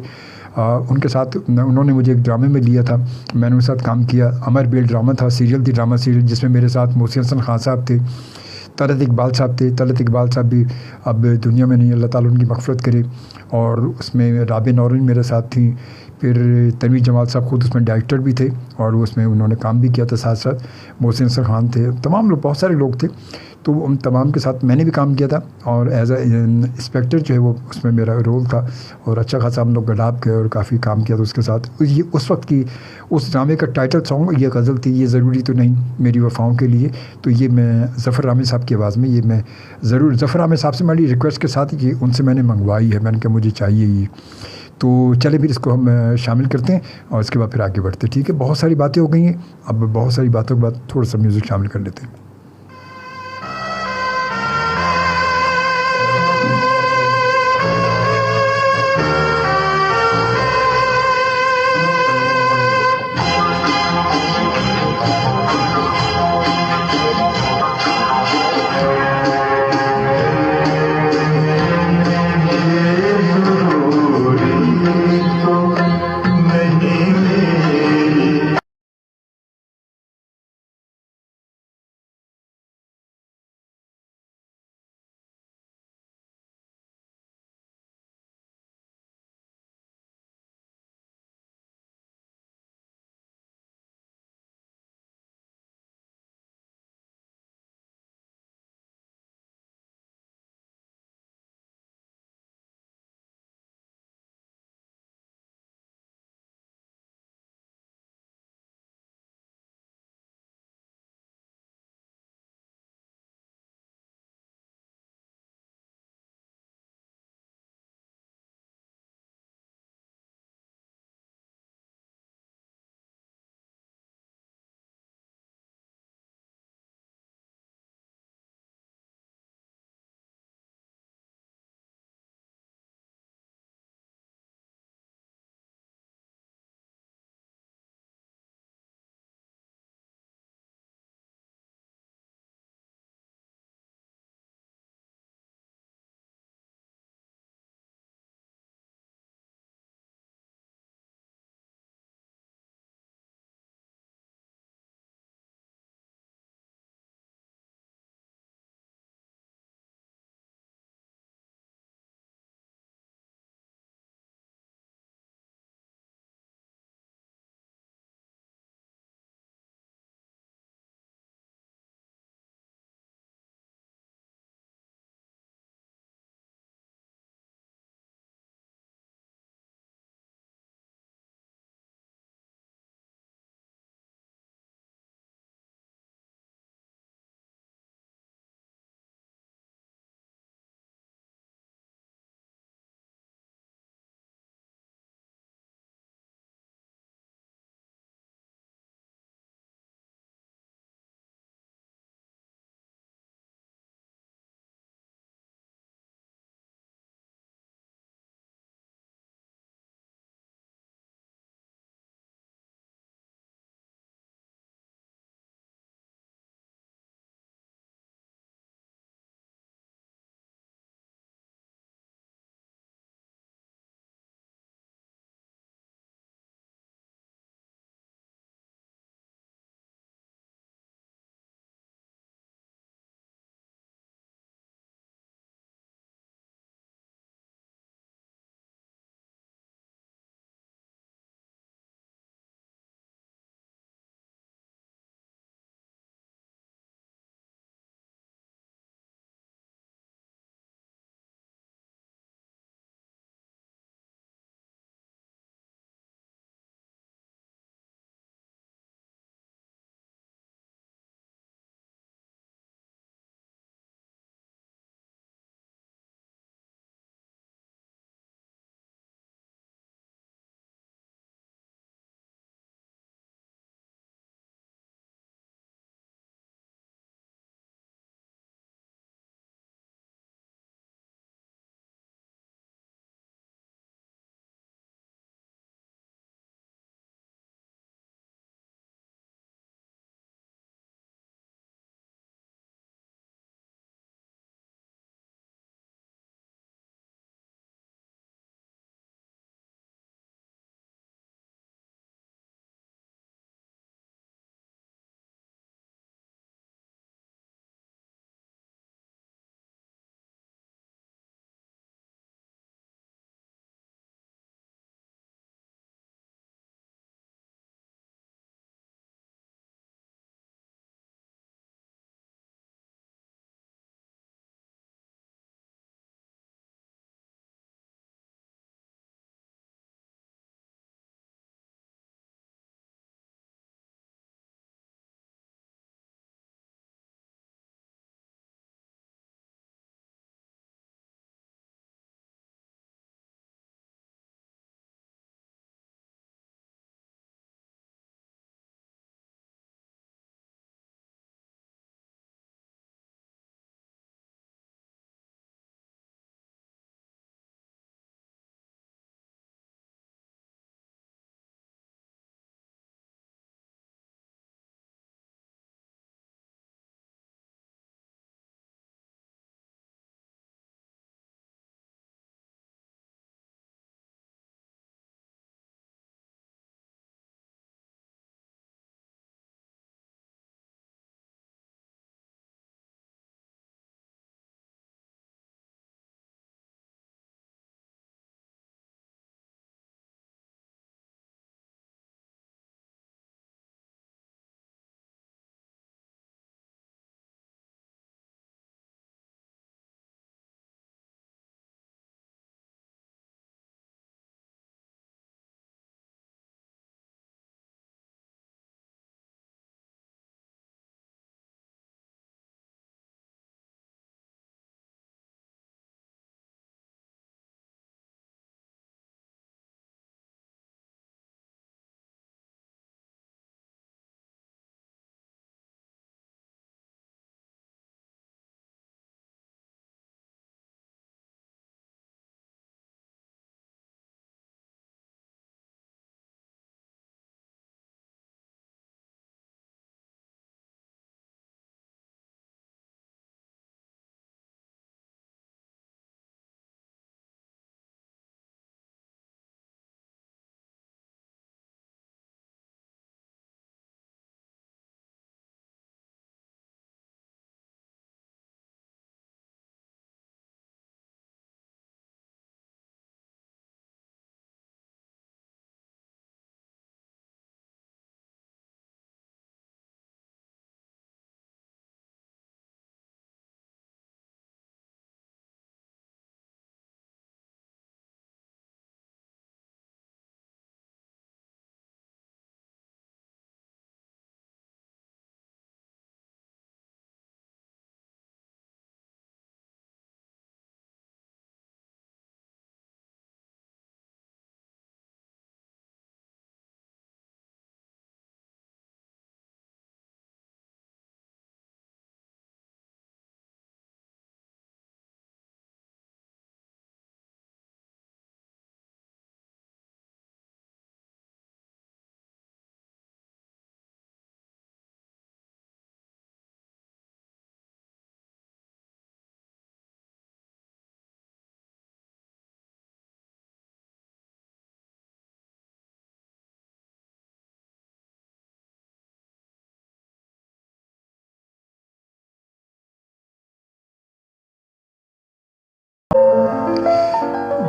ان کے ساتھ انہوں نے مجھے ایک ڈرامے میں لیا تھا، میں نے ان کے ساتھ کام کیا. امر بیل ڈرامہ تھا، سیریل تھی، ڈرامہ سیریل، جس میں میرے ساتھ محسن حسن خان صاحب تھے، طلعت اقبال صاحب تھے. طلعت اقبال صاحب بھی اب دنیا میں نہیں، اللہ تعالیٰ ان کی مغفرت کرے. اور اس میں رابع نورین میرے ساتھ تھیں. پھر تنویر جمال صاحب خود اس میں ڈائریکٹر بھی تھے اور اس میں انہوں نے کام بھی کیا تھا ساتھ ساتھ. محسن حسن خان تھے، تمام لوگ، بہت سارے لوگ تھے. تو ان تمام کے ساتھ میں نے بھی کام کیا تھا، اور ایز اے انسپیکٹر جو ہے وہ اس میں میرا رول تھا. اور اچھا خاصا ہم لوگ گڈاپ گئے اور کافی کام کیا تھا اس کے ساتھ. یہ اس وقت کی اس ڈرامے کا ٹائٹل سانگ یہ غزل تھی، یہ ضروری تو نہیں میری وفاؤں کے لیے. تو یہ میں ظفر عامر صاحب کی آواز میں، یہ میں ضرور ظفر عامر صاحب سے میری ریکویسٹ کے ساتھ یہ ان سے میں نے منگوائی ہے، میں نے کہا مجھے چاہیے یہ. تو چلے پھر اس کو ہم شامل کرتے ہیں اور اس کے بعد پھر آگے بڑھتے ہیں. ٹھیک ہے، بہت ساری باتیں ہو گئی ہیں، اب بہت ساری باتوں کے بعد تھوڑا سا میوزک شامل کر لیتے ہیں.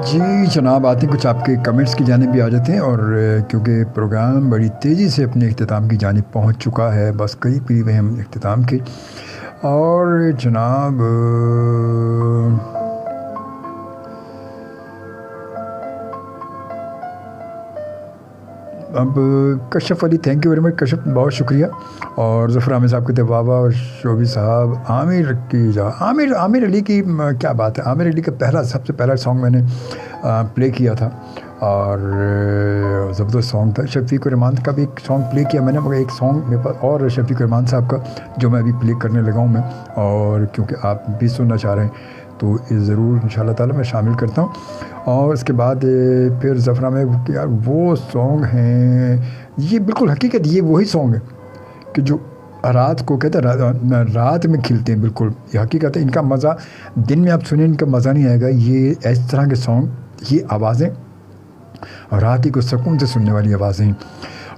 جی جناب، آتے ہیں کچھ آپ کے کمنٹس کی جانب بھی آ جاتے ہیں، اور کیونکہ پروگرام بڑی تیزی سے اپنے اختتام کی جانب پہنچ چکا ہے، بس قریب قریب ہیں ہم اختتام کے. اور جناب اب کشف علی، تھینک یو ویری مچ کشف، بہت شکریہ. اور ظفر احمد صاحب کہتے ہیں واہ واہ شعبی صاحب. عامر علی کی کیا بات ہے. عامر علی کا سب سے پہلا سانگ میں نے پلے کیا تھا، اور زبردست سانگ تھا. شفیق الرحمان کا بھی ایک سانگ پلے کیا میں نے، مگر ایک سانگ میرے پاس اور شفیق الرحمان صاحب کا جو میں ابھی پلے کرنے لگا ہوں میں، اور کیونکہ آپ بھی سننا چاہ رہے ہیں تو ضرور انشاءاللہ تعالی میں شامل کرتا ہوں. اور اس کے بعد پھر ظفر میں یار وہ سانگ ہیں، یہ بالکل حقیقت، یہ وہی سانگ ہے کہ جو رات کو کہتے ہیں رات میں کھلتے ہیں. بالکل یہ حقیقت ہے. ان کا مزہ دن میں آپ سنیں ان کا مزہ نہیں آئے گا. یہ اس طرح کے سانگ، یہ آوازیں رات ہی کو سکون سے سننے والی آوازیں ہیں.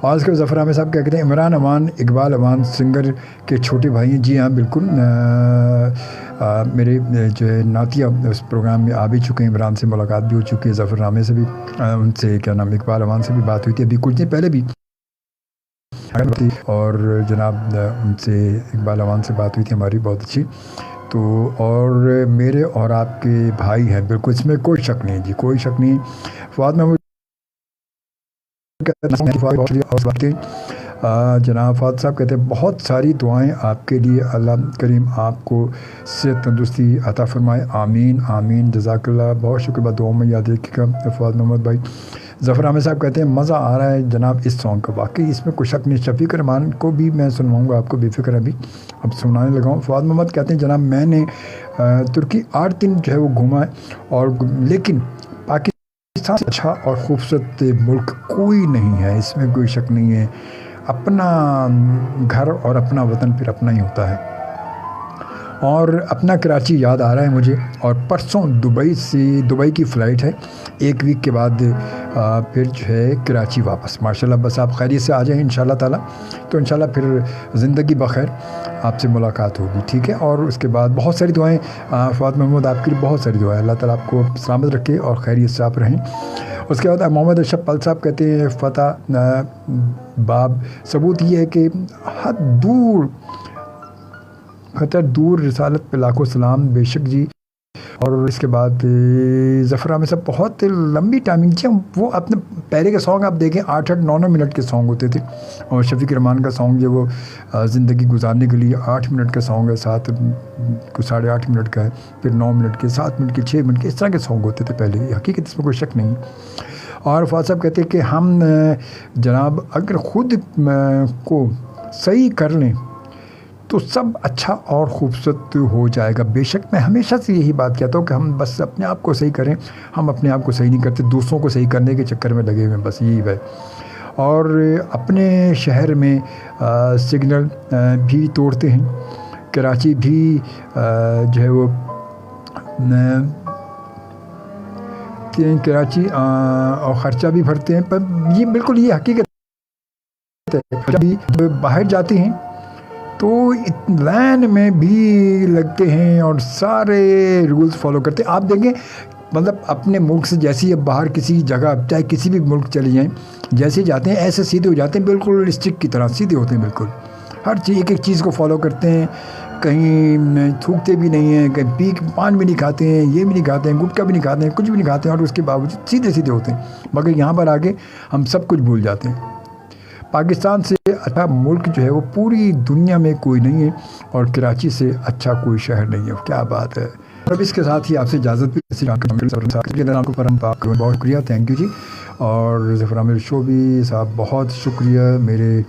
اور اس کے ظفر احمد صاحب کیا کہتے ہیں عمران امان، اقبال امان سنگر کے چھوٹے بھائی ہیں. جی ہاں بالکل، میرے جو ہے نعتیہ اس پروگرام میں آ بھی چکے ہیں. عمران سے ملاقات بھی ہو چکی ہے، ظفر احمد سے بھی، ان سے کیا نام اقبال امان سے بھی بات ہوئی تھی ابھی کچھ دن پہلے بھی، اور جناب ان سے اقبال امان سے بات ہوئی تھی ہماری بہت اچھی. تو اور میرے اور آپ کے بھائی ہیں بالکل، اس میں کوئی شک نہیں جی، کوئی شک نہیں. فواد محمود جناب فواد صاحب کہتے ہیں بہت ساری دعائیں آپ کے لیے، اللہ کریم آپ کو صحت تندرستی عطا فرمائے، آمین آمین، جزاک اللہ. بہت شکریہ، دعاؤں میں یاد رکھیے گا فواد محمد بھائی. ظفر احمد صاحب کہتے ہیں مزہ آ رہا ہے جناب اس سانگ کا، واقعی اس میں کوئی شک نہیں. شفیق الرحمان کو بھی میں سنواؤں گا آپ کو، بے فکر ابھی اب سنانے لگا ہوں. فواد محمد کہتے ہیں جناب میں نے ترکی 8 دن جو ہے وہ گھوما ہے، اور لیکن پاکستان سے اچھا اور خوبصورت ملک کوئی نہیں ہے، اس میں کوئی شک نہیں ہے. اپنا گھر اور اپنا وطن پھر اپنا ہی ہوتا ہے. اور اپنا کراچی یاد آ رہا ہے مجھے. اور پرسوں دبئی کی فلائٹ ہے، 1 ویک کے بعد پھر جو ہے کراچی واپس. ماشاءاللہ بس آپ خیریت سے آ جائیں انشاءاللہ تعالی، تو انشاءاللہ پھر زندگی بخیر آپ سے ملاقات ہوگی، ٹھیک ہے. اور اس کے بعد بہت ساری دعائیں فواد محمود آپ کے لیے، بہت ساری دعائیں. اللہ تعالیٰ آپ کو سلامت رکھے اور خیریت سے آپ رہیں. اس کے بعد محمد اشرف پل صاحب کہتے ہیں فتح باب ثبوت یہ ہے کہ حد دور رسالت پہ لاکھوں سلام، بے شک جی. اور اس کے بعد ظفر احمد صاحب بہت لمبی ٹائمنگ تھی، وہ اپنے پہلے کے سانگ آپ دیکھیں 8-9 منٹ کے سانگ ہوتے تھے. اور شفیق الرحمان کا سانگ جو وہ زندگی گزارنے کے لیے 8 منٹ کا سانگ ہے، 7.5 منٹ کا ہے، پھر 9 منٹ کے، 7 منٹ کے، 6 منٹ کے، اس طرح کے سانگ ہوتے تھے پہلے. حقیقت اس میں کوئی شک نہیں. اور فواد صاحب کہتے ہیں کہ ہم جناب اگر خود کو صحیح کر لیں تو سب اچھا اور خوبصورت ہو جائے گا. بے شک میں ہمیشہ سے یہی بات کہتا ہوں کہ ہم بس اپنے آپ کو صحیح کریں. ہم اپنے آپ کو صحیح نہیں کرتے، دوسروں کو صحیح کرنے کے چکر میں لگے ہوئے ہیں، بس یہی ہے. اور اپنے شہر میں سگنل بھی توڑتے ہیں، کراچی بھی جو ہے وہ کراچی اور خرچہ بھی بھرتے ہیں. پر یہ بالکل یہ حقیقت ہے، جب باہر جاتے ہیں تو لائن میں بھی لگتے ہیں اور سارے رولز فالو کرتے ہیں. آپ دیکھیں مطلب اپنے ملک سے جیسے اب باہر کسی جگہ چاہے کسی بھی ملک چلے جائیں، جیسے جاتے ہیں ایسے سیدھے ہو جاتے ہیں، بالکل اسٹک کی طرح سیدھے ہوتے ہیں. بالکل ہر چیز ایک چیز کو فالو کرتے ہیں، کہیں تھوکتے بھی نہیں ہیں، کہیں پان بھی نہیں کھاتے ہیں، یہ بھی نہیں کھاتے ہیں، گٹکا بھی نہیں کھاتے ہیں، کچھ بھی نہیں کھاتے ہیں، اور اس کے باوجود سیدھے ہوتے ہیں. مگر یہاں پر آگے ہم سب کچھ بھول جاتے ہیں. پاکستان سے اچھا ملک جو ہے وہ پوری دنیا میں کوئی نہیں ہے، اور کراچی سے اچھا کوئی شہر نہیں ہے. کیا بات ہے. اب اس کے ساتھ ہی آپ سے اجازت بھی بہت شکریہ، تھینک یو جی. اور ظفر عامر شعبی صاحب بہت شکریہ میرے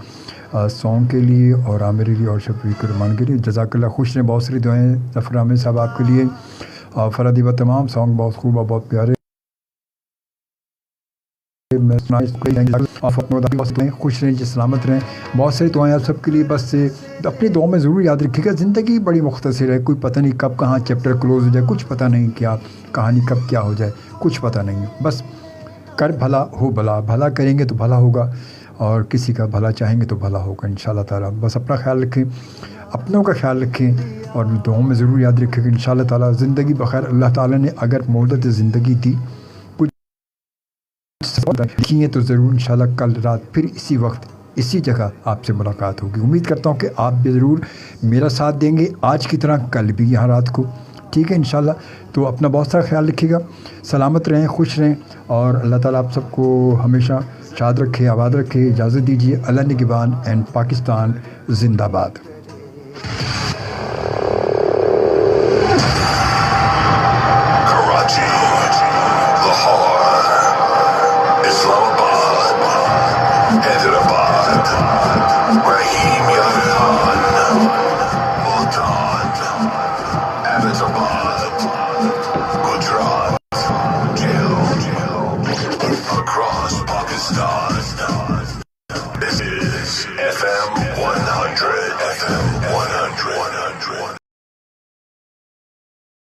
سانگ کے لیے، اور عامر علی اور شفیق الرحمان کے لیے، جزاک اللہ. خوش رہیں. بہت ساری دعائیں ظفر عامر صاحب آپ کے لیے، اور فرادی و تمام سانگ بہت خوب اور بہت پیارے. خوش رہیں جی، سلامت رہیں. بہت ساری دعائیں آپ سب کے لیے. بس اپنی دعاؤں میں ضرور یاد رکھیے گا زندگی بڑی مختصر ہے، کوئی پتہ نہیں کب کہاں چیپٹر کلوز ہو جائے، کچھ پتہ نہیں کیا کہانی کب کیا ہو جائے، کچھ پتہ نہیں ہے. بس کر بھلا ہو بھلا، بھلا کریں گے تو بھلا ہوگا، اور کسی کا بھلا چاہیں گے تو بھلا ہوگا انشاءاللہ تعالیٰ. بس اپنا خیال رکھیں، اپنوں کا خیال رکھیں، اور دعاؤں میں ضرور یاد رکھیں کہ انشاءاللہ تعالیٰ زندگی بخیر. اللہ تعالیٰ نے اگر مہلت زندگی دی دیکھیے تو ضرور انشاءاللہ کل رات پھر اسی وقت اسی جگہ آپ سے ملاقات ہوگی. امید کرتا ہوں کہ آپ بھی ضرور میرا ساتھ دیں گے آج کی طرح کل بھی یہاں رات کو. ٹھیک ہے انشاءاللہ. تو اپنا بہت سارا خیال رکھیے گا, سلامت رہیں, خوش رہیں, اور اللہ تعالیٰ آپ سب کو ہمیشہ شاد رکھے, آباد رکھے. اجازت دیجیے. اللہ نگہبان اینڈ پاکستان زندہ باد. Gujarat.